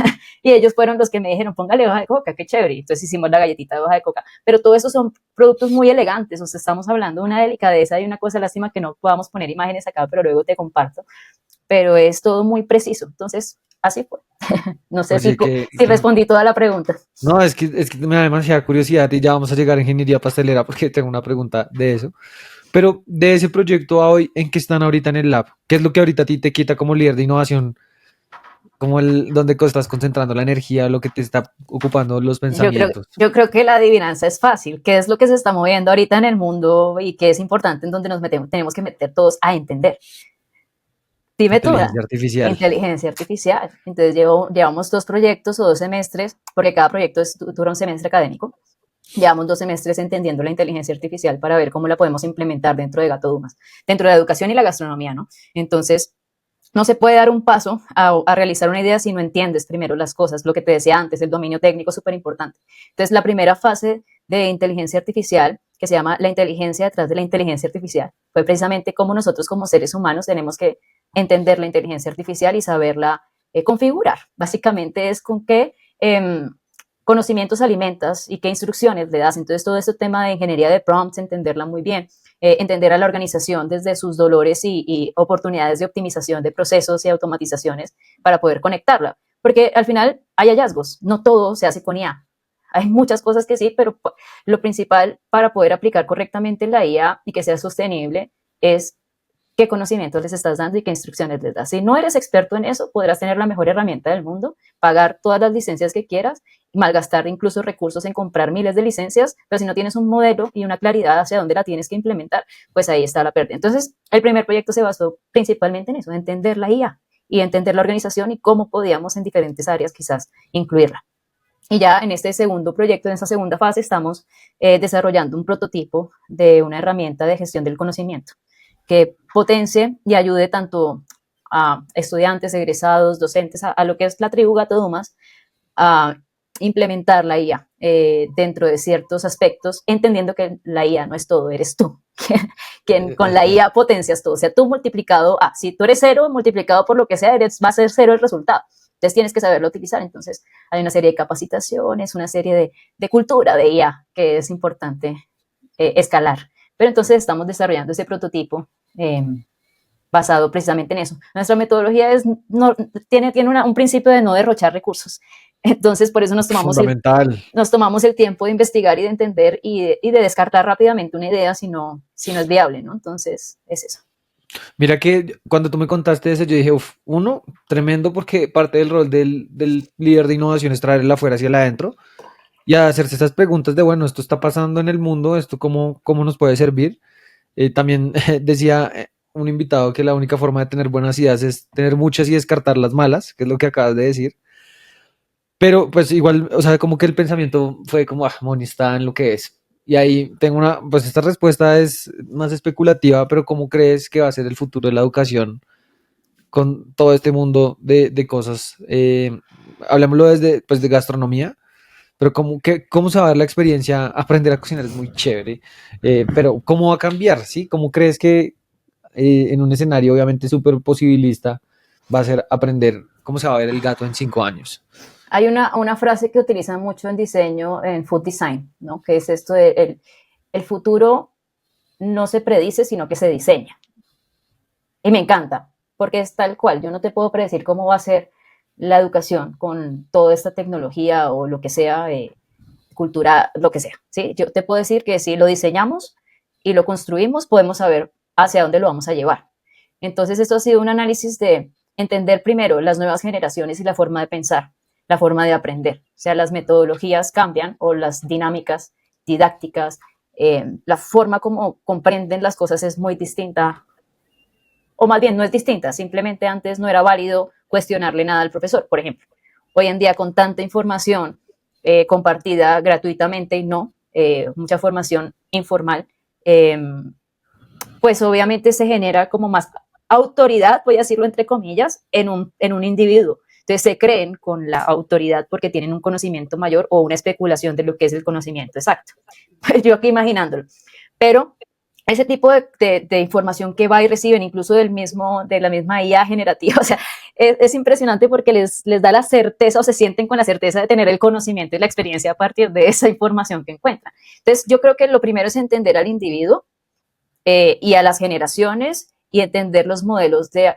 Y ellos fueron los que me dijeron, póngale hoja de coca, qué chévere. Entonces hicimos la galletita de hoja de coca. Pero todo eso son productos muy elegantes. O sea, estamos hablando de una delicadeza y una cosa, lástima que no podamos poner imágenes acá, pero luego te comparto. Pero es todo muy preciso. Entonces, así fue. No sé Oye, que si respondí toda la pregunta. no, es que me da demasiada curiosidad y ya vamos a llegar a ingeniería pastelera porque tengo una pregunta de eso. Pero de ese proyecto a hoy, ¿en qué están ahorita en el lab? ¿Qué es lo que ahorita a ti te quita como líder de innovación? Como el donde estás concentrando la energía, lo que te está ocupando los pensamientos. Yo creo que la adivinanza es fácil. ¿Qué es lo que se está moviendo ahorita en el mundo y qué es importante en donde nos metemos? Tenemos que meter todos a entender. Dime tú, Inteligencia artificial. inteligencia artificial. Entonces llevamos 2 proyectos o 2 semestres, porque cada proyecto dura un semestre académico. Llevamos 2 semestres entendiendo la inteligencia artificial para ver cómo la podemos implementar dentro de Gato Dumas, dentro de la educación y la gastronomía, ¿no? Entonces, no se puede dar un paso a realizar una idea si no entiendes primero las cosas, lo que te decía antes, el dominio técnico es súper importante. Entonces, la primera fase de inteligencia artificial, que se llama la inteligencia detrás de la inteligencia artificial, fue precisamente cómo nosotros como seres humanos tenemos que entender la inteligencia artificial y saberla configurar. Básicamente es con qué conocimientos alimentas y qué instrucciones le das. Entonces, todo este tema de ingeniería de prompts, entenderla muy bien, entender a la organización desde sus dolores y oportunidades de optimización de procesos y automatizaciones para poder conectarla. Porque al final hay hallazgos, no todo se hace con IA. Hay muchas cosas que sí, pero lo principal para poder aplicar correctamente la IA y que sea sostenible es qué conocimientos les estás dando y qué instrucciones les das. Si no eres experto en eso, podrás tener la mejor herramienta del mundo, pagar todas las licencias que quieras, malgastar incluso recursos en comprar miles de licencias, pero si no tienes un modelo y una claridad hacia dónde la tienes que implementar, pues ahí está la pérdida. Entonces, el primer proyecto se basó principalmente en eso, en entender la IA y entender la organización y cómo podíamos en diferentes áreas quizás incluirla. Y ya en este segundo proyecto, en esta segunda fase, estamos desarrollando un prototipo de una herramienta de gestión del conocimiento que potencie y ayude tanto a estudiantes, egresados, docentes, a lo que es la tribu Gato Dumas, a implementar la IA dentro de ciertos aspectos, entendiendo que la IA no es todo, eres tú. Quien con la IA potencias todo. O sea, tú multiplicado a, si tú eres 0, multiplicado por lo que sea, va a ser 0 el resultado. Entonces tienes que saberlo utilizar. Entonces hay una serie de capacitaciones, una serie de cultura de IA que es importante escalar. Pero entonces estamos desarrollando ese prototipo basado precisamente en eso. Nuestra metodología tiene un principio de no derrochar recursos. Entonces, por eso Fundamental. nos tomamos el tiempo de investigar y de entender y de descartar rápidamente una idea si no es viable, ¿no? Entonces, es eso. Mira que cuando tú me contaste eso, yo dije, uno, tremendo porque parte del rol del líder de innovación es traerla afuera hacia el adentro y hacerse esas preguntas de, bueno, esto está pasando en el mundo, esto cómo nos puede servir. También decía un invitado que la única forma de tener buenas ideas es tener muchas y descartar las malas, que es lo que acabas de decir. Pero pues igual, o sea, como que el pensamiento fue como, Moni está en lo que es. Y ahí tengo pues esta respuesta es más especulativa, pero ¿cómo crees que va a ser el futuro de la educación con todo este mundo de cosas? Hablemoslo desde, pues, de gastronomía, pero ¿cómo se va a dar la experiencia? Aprender a cocinar es muy chévere, pero ¿cómo va a cambiar? ¿Sí? ¿Cómo crees que en un escenario obviamente súper posibilista va a ser aprender cómo se va a ver el gato en 5 años? Hay una frase que utilizan mucho en diseño, en food design, ¿no? Que es esto de el futuro no se predice, sino que se diseña. Y me encanta, porque es tal cual. Yo no te puedo predecir cómo va a ser la educación con toda esta tecnología o lo que sea, cultura, lo que sea. ¿Sí? Yo te puedo decir que si lo diseñamos y lo construimos, podemos saber hacia dónde lo vamos a llevar. Entonces, esto ha sido un análisis de entender primero las nuevas generaciones y la forma de pensar, la forma de aprender. O sea, las metodologías cambian o las dinámicas didácticas, la forma como comprenden las cosas es muy distinta, o más bien no es distinta, simplemente antes no era válido cuestionarle nada al profesor, por ejemplo. Hoy en día con tanta información compartida gratuitamente y no, mucha formación informal, pues obviamente se genera como más autoridad, voy a decirlo entre comillas, en un individuo. Entonces se creen con la autoridad porque tienen un conocimiento mayor o una especulación de lo que es el conocimiento exacto. Pues yo aquí imaginándolo. Pero ese tipo de información que va y reciben, incluso de la misma IA generativa, o sea, es impresionante porque les da la certeza o se sienten con la certeza de tener el conocimiento y la experiencia a partir de esa información que encuentran. Entonces, yo creo que lo primero es entender al individuo y a las generaciones y entender los modelos de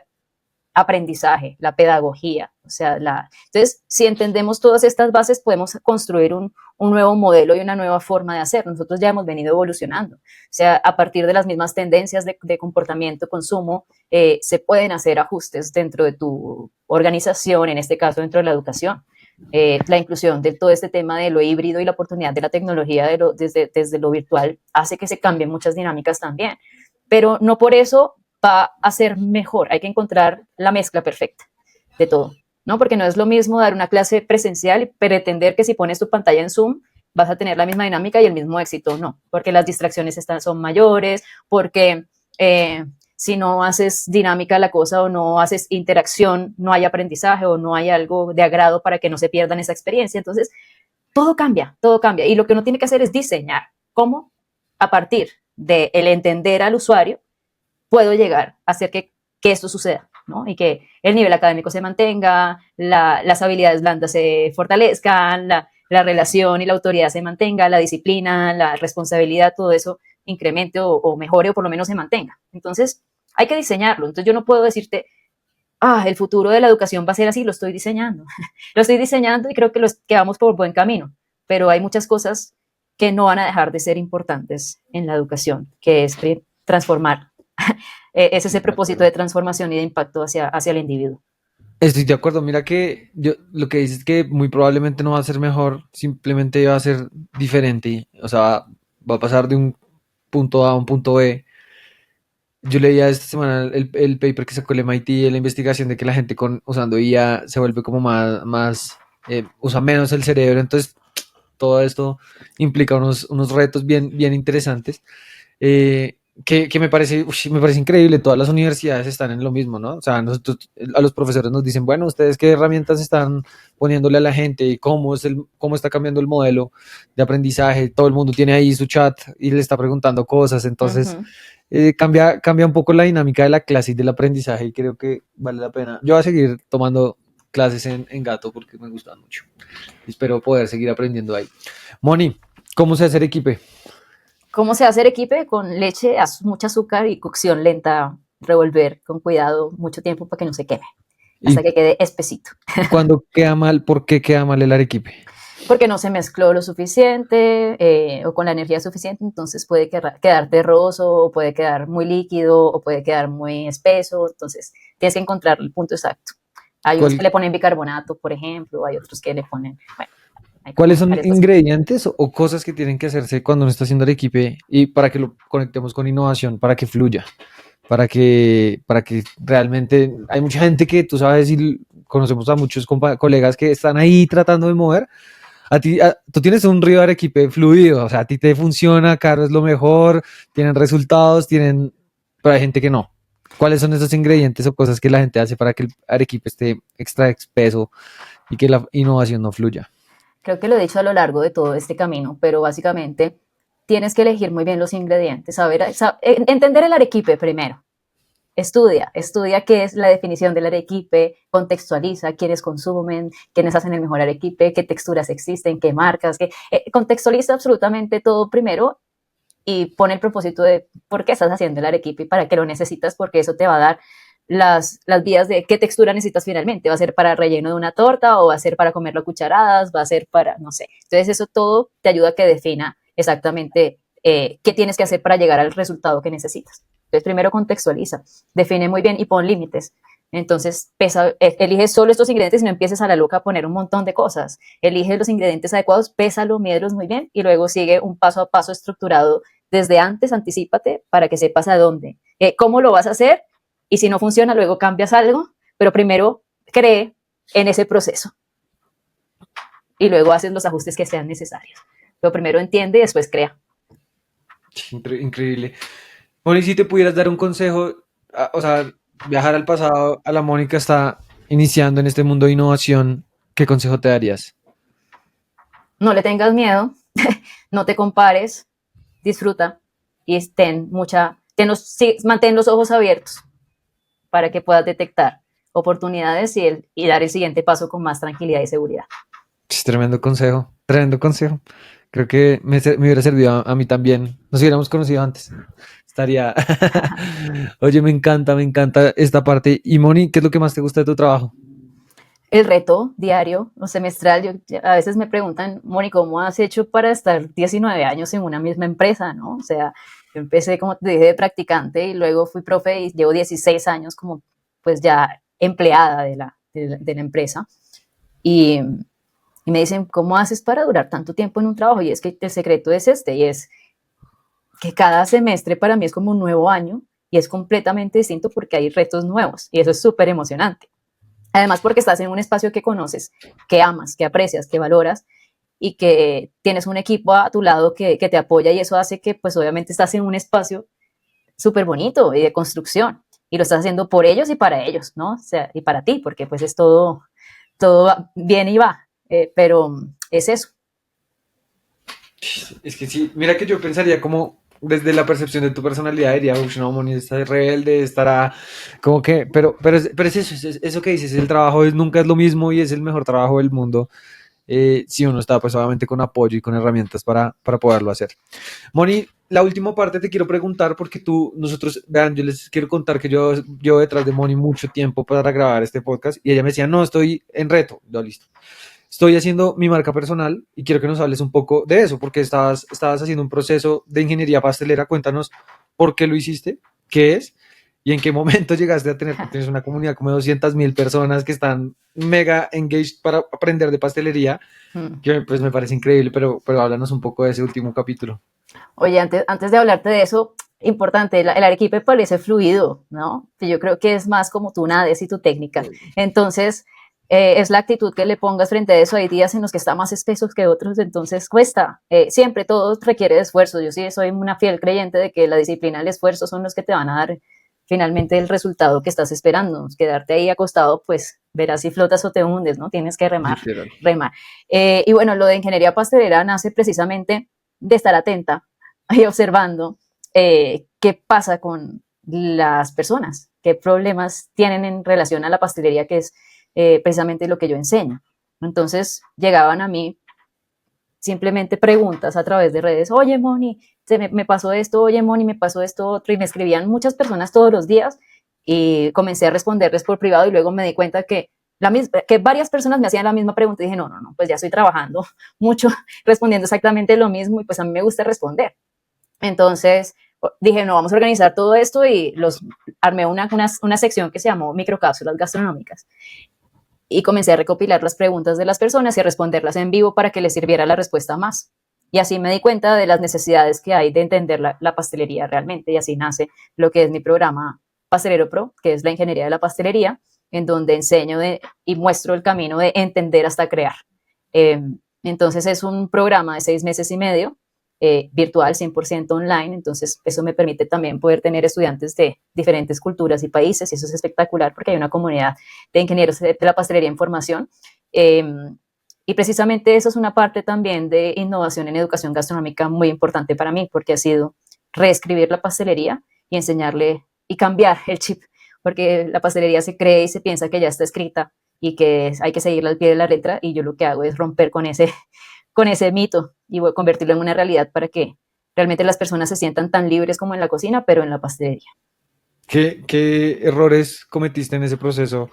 aprendizaje, la pedagogía. O sea, entonces, si entendemos todas estas bases, podemos construir un nuevo modelo y una nueva forma de hacer. Nosotros ya hemos venido evolucionando. O sea, a partir de las mismas tendencias de comportamiento, consumo, se pueden hacer ajustes dentro de tu organización, en este caso dentro de la educación. La inclusión de todo este tema de lo híbrido y la oportunidad de la tecnología desde lo virtual hace que se cambien muchas dinámicas también. Pero no por eso va a ser mejor. Hay que encontrar la mezcla perfecta de todo, ¿no? Porque no es lo mismo dar una clase presencial y pretender que si pones tu pantalla en Zoom vas a tener la misma dinámica y el mismo éxito, no, porque las distracciones son mayores, porque si no haces dinámica la cosa o no haces interacción, no hay aprendizaje o no hay algo de agrado para que no se pierdan esa experiencia. Entonces, todo cambia, todo cambia. Y lo que uno tiene que hacer es diseñar cómo, a partir del entender al usuario, puedo llegar a hacer que esto suceda, ¿no? Y que el nivel académico se mantenga, las habilidades blandas se fortalezcan, la relación y la autoridad se mantenga, la disciplina, la responsabilidad, todo eso incremente o mejore o por lo menos se mantenga. Entonces, hay que diseñarlo. Entonces, yo no puedo decirte, el futuro de la educación va a ser así, lo estoy diseñando. Lo estoy diseñando y creo que vamos por buen camino, pero hay muchas cosas que no van a dejar de ser importantes en la educación, que es transformar. Es ese propósito de transformación y de impacto hacia el individuo. Estoy de acuerdo, mira que yo lo que dices es que muy probablemente no va a ser mejor, simplemente va a ser diferente, o sea, va a pasar de un punto A a un punto B. Yo leía esta semana el paper que sacó el MIT, la investigación de que la gente usando IA se vuelve como usa menos el cerebro, entonces todo esto implica unos retos bien interesantes. Que me parece increíble, todas las universidades están en lo mismo, ¿no? O sea, nosotros, a los profesores nos dicen, bueno, ¿ustedes qué herramientas están poniéndole a la gente y cómo está cambiando el modelo de aprendizaje? Todo el mundo tiene ahí su chat y le está preguntando cosas, entonces cambia un poco la dinámica de la clase y del aprendizaje y creo que vale la pena. Yo voy a seguir tomando clases en Gato porque me gustan mucho. Espero poder seguir aprendiendo ahí. Moni, ¿cómo se hace equipo? ¿Cómo se hace equipe? Con leche, mucho azúcar y cocción lenta, revolver con cuidado mucho tiempo para que no se queme, hasta que quede espesito. Cuando queda mal, ¿por qué queda mal el arequipe? Porque no se mezcló lo suficiente o con la energía suficiente, entonces puede quedar terroso o puede quedar muy líquido o puede quedar muy espeso, entonces tienes que encontrar el punto exacto. Hay unos que le ponen bicarbonato, por ejemplo, hay otros que le ponen, bueno. ¿Cuáles son ingredientes o cosas que tienen que hacerse cuando uno está haciendo arequipe y para que lo conectemos con innovación, para que fluya, para que realmente hay mucha gente que tú sabes y conocemos a muchos colegas que están ahí tratando de mover? Tú tienes un río de arequipe fluido, o sea, a ti te funciona, Caro es lo mejor, tienen resultados, pero hay gente que no. ¿Cuáles son esos ingredientes o cosas que la gente hace para que el arequipe esté extra espeso y que la innovación no fluya? Creo que lo he dicho a lo largo de todo este camino, pero básicamente tienes que elegir muy bien los ingredientes, entender el arequipe primero. Estudia qué es la definición del arequipe, contextualiza quiénes consumen, quiénes hacen el mejor arequipe, qué texturas existen, qué marcas, contextualiza absolutamente todo primero y pone el propósito de por qué estás haciendo el arequipe y para qué lo necesitas, porque eso te va a dar las vías de qué textura necesitas finalmente. ¿Va a ser para relleno de una torta o va a ser para comerlo a cucharadas? ¿Va a ser para, no sé? Entonces eso todo te ayuda a que defina exactamente qué tienes que hacer para llegar al resultado que necesitas. Entonces primero contextualiza, define muy bien y pon límites. Entonces elige solo estos ingredientes y no empieces a la loca a poner un montón de cosas. Elige los ingredientes adecuados, pésalo, mídelos muy bien y luego sigue un paso a paso estructurado desde antes, anticípate para que sepas a dónde, cómo lo vas a hacer. Y si no funciona, luego cambias algo, pero primero cree en ese proceso. Y luego haces los ajustes que sean necesarios. Pero primero entiende y después crea. Increíble. Moni, si te pudieras dar un consejo, o sea, viajar al pasado, a la Mónica está iniciando en este mundo de innovación, ¿qué consejo te darías? No le tengas miedo, no te compares, disfruta y mantén los ojos abiertos para que puedas detectar oportunidades y dar el siguiente paso con más tranquilidad y seguridad. Tremendo consejo, tremendo consejo. Creo que me hubiera servido a mí también. Nos hubiéramos conocido antes. estaría... Oye, me encanta esta parte. Y Moni, ¿qué es lo que más te gusta de tu trabajo? El reto diario o semestral, a veces me preguntan, Moni, ¿cómo has hecho para estar 19 años en una misma empresa? ¿No? O sea, yo empecé, como te dije, de practicante y luego fui profe y llevo 16 años como pues ya empleada de la empresa. Y, y me dicen, ¿cómo haces para durar tanto tiempo en un trabajo? Y es que el secreto es este, y es que cada semestre para mí es como un nuevo año y es completamente distinto porque hay retos nuevos y eso es súper emocionante. Además porque estás en un espacio que conoces, que amas, que aprecias, que valoras y que tienes un equipo a tu lado que te apoya y eso hace que pues obviamente estás en un espacio súper bonito y de construcción y lo estás haciendo por ellos y para ellos, ¿no? O sea, y para ti, porque pues es todo viene y va, pero es eso. Es que sí, mira que yo pensaría como desde la percepción de tu personalidad, diría, uff, no, Moni está rebelde, estará como que, pero es eso, es eso que dices, el trabajo nunca es lo mismo y es el mejor trabajo del mundo, si uno está pues obviamente con apoyo y con herramientas para poderlo hacer. Moni, la última parte te quiero preguntar porque nosotros, vean, yo les quiero contar que yo llevo detrás de Moni mucho tiempo para grabar este podcast y ella me decía, no, estoy en reto, yo listo. Estoy haciendo mi marca personal y quiero que nos hables un poco de eso, porque estabas haciendo un proceso de ingeniería pastelera. Cuéntanos por qué lo hiciste, qué es y en qué momento llegaste a tener, porque tienes una comunidad como de 200.000 personas que están mega engaged para aprender de pastelería, Mm. que pues me parece increíble, pero háblanos un poco de ese último capítulo. Oye, antes de hablarte de eso, importante, el arequipe parece fluido, ¿no? Que yo creo que es más como tú nades y tu técnica. Entonces, es la actitud que le pongas frente a eso. Hay días en los que está más espeso que otros, entonces cuesta. Siempre todo requiere de esfuerzo. Yo sí soy una fiel creyente de que la disciplina y el esfuerzo son los que te van a dar finalmente el resultado que estás esperando. Quedarte ahí acostado, pues verás si flotas o te hundes, ¿no? Tienes que remar, Literal. remar. Y bueno, lo de ingeniería pastelera nace precisamente de estar atenta y observando qué pasa con las personas, qué problemas tienen en relación a la pastelería, que es precisamente lo que yo enseño. Entonces llegaban a mí simplemente preguntas a través de redes, oye Moni, me pasó esto, oye Moni, me pasó esto otro, y me escribían muchas personas todos los días y comencé a responderles por privado y luego me di cuenta que varias personas me hacían la misma pregunta y dije, no, no, no, pues ya estoy trabajando mucho respondiendo exactamente lo mismo y pues a mí me gusta responder. Entonces dije, no, vamos a organizar todo esto y armé una sección que se llamó microcápsulas gastronómicas y comencé a recopilar las preguntas de las personas y a responderlas en vivo para que les sirviera la respuesta más. Y así me di cuenta de las necesidades que hay de entender la pastelería realmente y así nace lo que es mi programa Pastelero Pro, que es la ingeniería de la pastelería, en donde enseño y muestro el camino de entender hasta crear. Eh, entonces es un programa de 6 meses y medio virtual, 100% online, entonces eso me permite también poder tener estudiantes de diferentes culturas y países y eso es espectacular porque hay una comunidad de ingenieros de la pastelería en formación. Eh, y precisamente eso es una parte también de innovación en educación gastronómica muy importante para mí, porque ha sido reescribir la pastelería y enseñarle y cambiar el chip, porque la pastelería se cree y se piensa que ya está escrita y que hay que seguirla al pie de la letra, y yo lo que hago es romper con ese mito y voy a convertirlo en una realidad para que realmente las personas se sientan tan libres como en la cocina, pero en la pastelería. ¿Qué errores cometiste en ese proceso?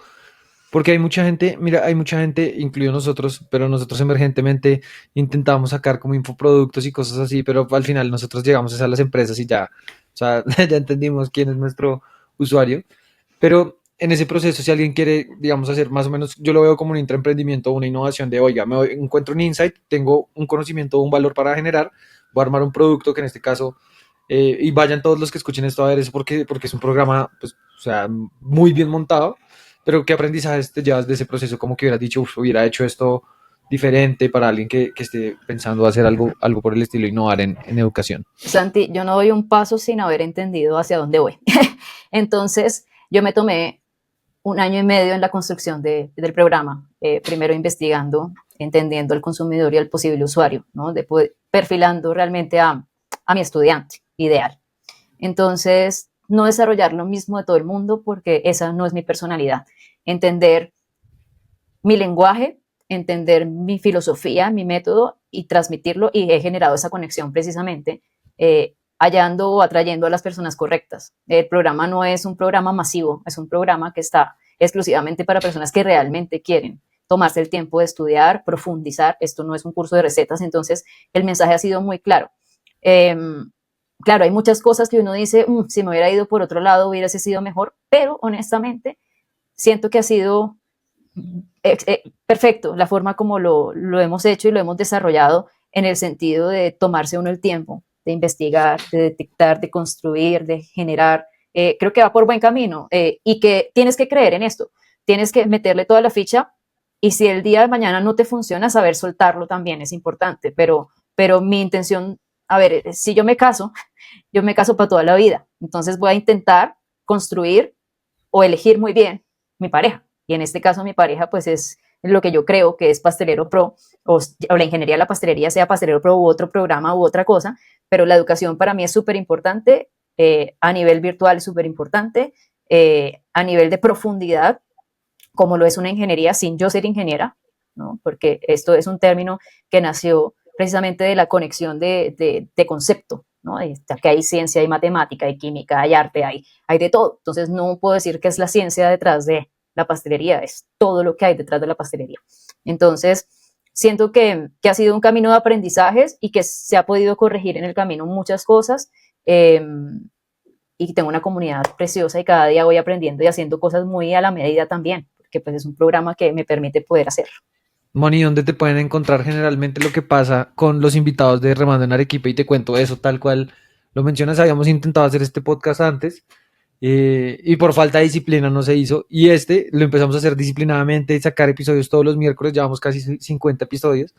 Porque hay mucha gente, mira, hay mucha gente, incluido nosotros, pero nosotros emergentemente intentamos sacar como infoproductos y cosas así, pero al final nosotros llegamos a las empresas y ya, o sea, ya entendimos quién es nuestro usuario. Pero en ese proceso, si alguien quiere, digamos, hacer más o menos, yo lo veo como un intraemprendimiento, una innovación de, oiga, encuentro un insight, tengo un conocimiento, un valor para generar, voy a armar un producto que en este caso, y vayan todos los que escuchen esto a ver eso porque es un programa, pues, o sea, muy bien montado, pero ¿qué aprendizajes te llevas de ese proceso? Como que hubieras dicho, "Uf, hubiera hecho esto diferente para alguien que esté pensando hacer algo por el estilo, innovar en educación. Santi, yo no doy un paso sin haber entendido hacia dónde voy. Entonces, yo me tomé un año y medio en la construcción del programa, primero investigando, entendiendo al consumidor y al posible usuario, ¿no? Perfilando realmente a mi estudiante ideal. Entonces, no desarrollar lo mismo de todo el mundo porque esa no es mi personalidad. Entender mi lenguaje, entender mi filosofía, mi método y transmitirlo y he generado esa conexión precisamente hallando o atrayendo a las personas correctas. El programa no es un programa masivo, es un programa que está exclusivamente para personas que realmente quieren tomarse el tiempo de estudiar, profundizar. Esto no es un curso de recetas, entonces el mensaje ha sido muy claro. Claro, hay muchas cosas que uno dice, si me hubiera ido por otro lado hubiese sido mejor, pero honestamente siento que ha sido perfecto la forma como lo hemos hecho y lo hemos desarrollado en el sentido de tomarse uno el tiempo, de investigar, de detectar, de construir, de generar. Creo que va por buen camino y que tienes que creer en esto, tienes que meterle toda la ficha y si el día de mañana no te funciona, saber soltarlo también es importante, pero mi intención, a ver, si yo me caso para toda la vida, entonces voy a intentar construir o elegir muy bien mi pareja. Y en este caso mi pareja pues es lo que yo creo que es Pastelero Pro o la ingeniería de la pastelería, sea Pastelero Pro u otro programa u otra cosa, pero la educación para mí es súper importante, a nivel virtual es súper importante, a nivel de profundidad, como lo es una ingeniería sin yo ser ingeniera, ¿no? Porque esto es un término que nació precisamente de la conexión de concepto, ¿no? Que hay ciencia, hay matemática, hay química, hay arte, hay de todo. Entonces no puedo decir que es la ciencia detrás de la pastelería, es todo lo que hay detrás de la pastelería. Entonces, siento que ha sido un camino de aprendizajes y que se ha podido corregir en el camino muchas cosas. Y tengo una comunidad preciosa y cada día voy aprendiendo y haciendo cosas muy a la medida también, porque pues es un programa que me permite poder hacerlo. Moni, ¿dónde te pueden encontrar generalmente lo que pasa con los invitados de Remando en Arequipa? Y te cuento eso tal cual lo mencionas, habíamos intentado hacer este podcast antes y por falta de disciplina no se hizo. Y este lo empezamos a hacer disciplinadamente, sacar episodios todos los miércoles, llevamos casi 50 episodios.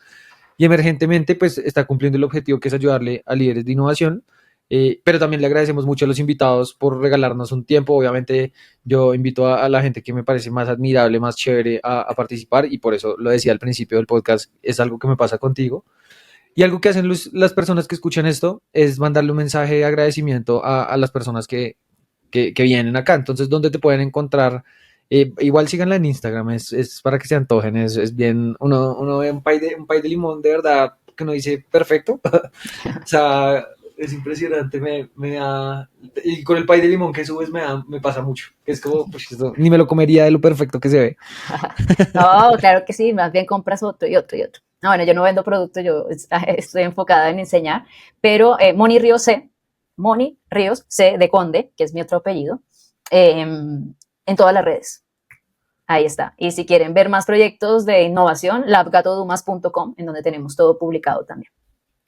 Y emergentemente pues está cumpliendo el objetivo que es ayudarle a líderes de innovación, pero también le agradecemos mucho a los invitados por regalarnos un tiempo. Obviamente yo invito a la gente que me parece más admirable, más chévere a participar y por eso lo decía al principio del podcast, es algo que me pasa contigo. Y algo que hacen las personas que escuchan esto es mandarle un mensaje de agradecimiento a las personas que vienen acá. Entonces, ¿dónde te pueden encontrar? Igual síganla en Instagram, es para que se antojen, es bien, uno ve un pay de limón de verdad que uno dice perfecto. O sea, es impresionante, me da, y con el pay de limón que subes me pasa mucho, es como, pues esto, ni me lo comería de lo perfecto que se ve. No, claro que sí, más bien compras otro y otro y otro. No, bueno, yo no vendo productos, yo estoy enfocada en enseñar, pero Moni Ríos C de Conde, que es mi otro apellido, en todas las redes. Ahí está. Y si quieren ver más proyectos de innovación, labgatodumas.com, en donde tenemos todo publicado también.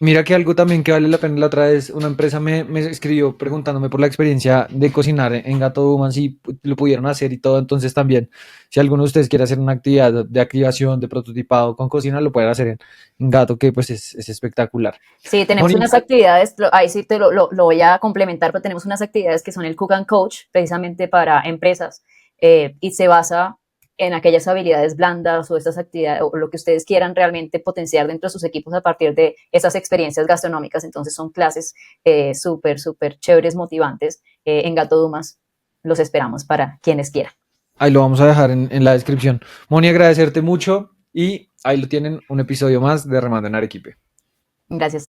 Mira que algo también que vale la pena, la otra vez una empresa me escribió preguntándome por la experiencia de cocinar en Gato Duman, si lo pudieron hacer y todo, entonces también, si alguno de ustedes quiere hacer una actividad de activación, de prototipado con cocina, lo pueden hacer en Gato, que pues es espectacular. Sí, tenemos Moni, unas actividades, ahí sí lo voy a complementar, pero tenemos unas actividades que son el Cook and Coach, precisamente para empresas, y se basa en aquellas habilidades blandas o estas actividades, o lo que ustedes quieran realmente potenciar dentro de sus equipos a partir de esas experiencias gastronómicas. Entonces son clases súper chéveres, motivantes, en Gato Dumas. Los esperamos para quienes quieran. ahí lo vamos a dejar en la descripción. Moni, agradecerte mucho y ahí lo tienen, un episodio más de Remando en Arequipe. Gracias.